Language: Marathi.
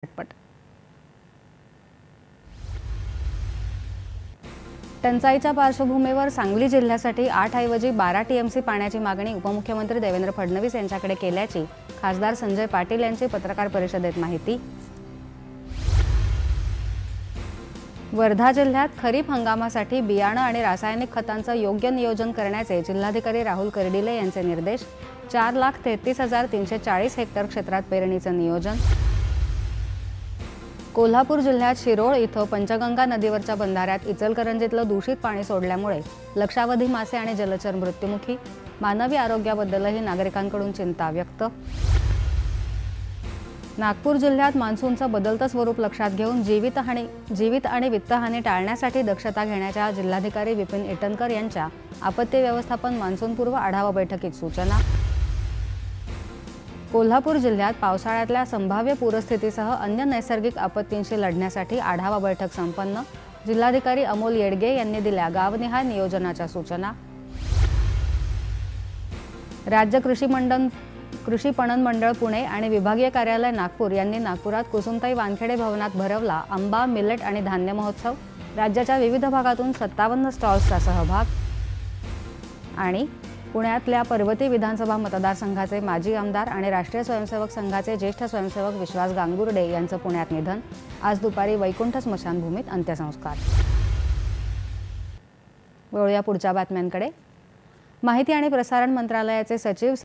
झटपट. टंचाईच्या पार्श्वभूमीवर सांगली जिल्ह्यासाठी 8 ऐवजी 12 टीएमसी पाण्याची मागणी उपमुख्यमंत्री देवेंद्र फडणवीस यांच्याकडे केल्याची खासदार संजय पाटील यांची पत्रकार परिषदेत माहिती. वर्धा जिल्ह्यात खरीप हंगामासाठी बियाणं आणि रासायनिक खतांचं योग्य नियोजन करण्याचे जिल्हाधिकारी राहुल कर्डिले यांचे निर्देश. 4,33,340 हेक्टर क्षेत्रात पेरणीचं नियोजन. कोल्हापूर जिल्ह्यात शिरोळ इथं पंचगंगा नदीवरच्या बंधाऱ्यात इचलकरंजीतलं दूषित पाणी सोडल्यामुळे लक्षावधी मासे आणि जलचर मृत्युमुखी. मानवी आरोग्याबद्दलही नागरिकांकडून चिंता व्यक्त. नागपूर जिल्ह्यात मान्सूनचं बदलतं स्वरूप लक्षात घेऊन जीवित आणि वित्तहानी टाळण्यासाठी दक्षता घेण्याच्या जिल्हाधिकारी विपिन इटनकर यांच्या आपत्ती व्यवस्थापन मान्सूनपूर्व आढावा बैठकीत सूचना. कोल्हापूर जिल्ह्यात पावसाळ्यातल्या संभाव्य पूरस्थितीसह अन्य नैसर्गिक आपत्तींशी लढण्यासाठी आढावा बैठक संपन्न. जिल्हाधिकारी अमोल येडगे यांनी दिल्या गावनिहाय नियोजनाच्या सूचना. राज्य कृषी पणन मंडळ पुणे आणि विभागीय कार्यालय नागपूर यांनी नागपुरात कुसुमताई वानखेडे भवनात भरवला आंबा, मिलेट आणि धान्य महोत्सव. राज्याच्या विविध भागातून 57 स्टॉल्सचा सहभाग. आणि पुण्यातल्या पर्वती विधानसभा मतदारसंघाचे माजी आमदार आणि राष्ट्रीय स्वयंसेवक संघाचे ज्येष्ठ स्वयंसेवक विश्वास गांगुर्डे यांचं पुण्यात निधन. आज दुपारी वैकुंठ स्मशानभूमीत अंत्यसंस्कार. वळूया पुढच्या बातम्यांकडे. माहिती आणि प्रसारण मंत्रालयाचे सचिव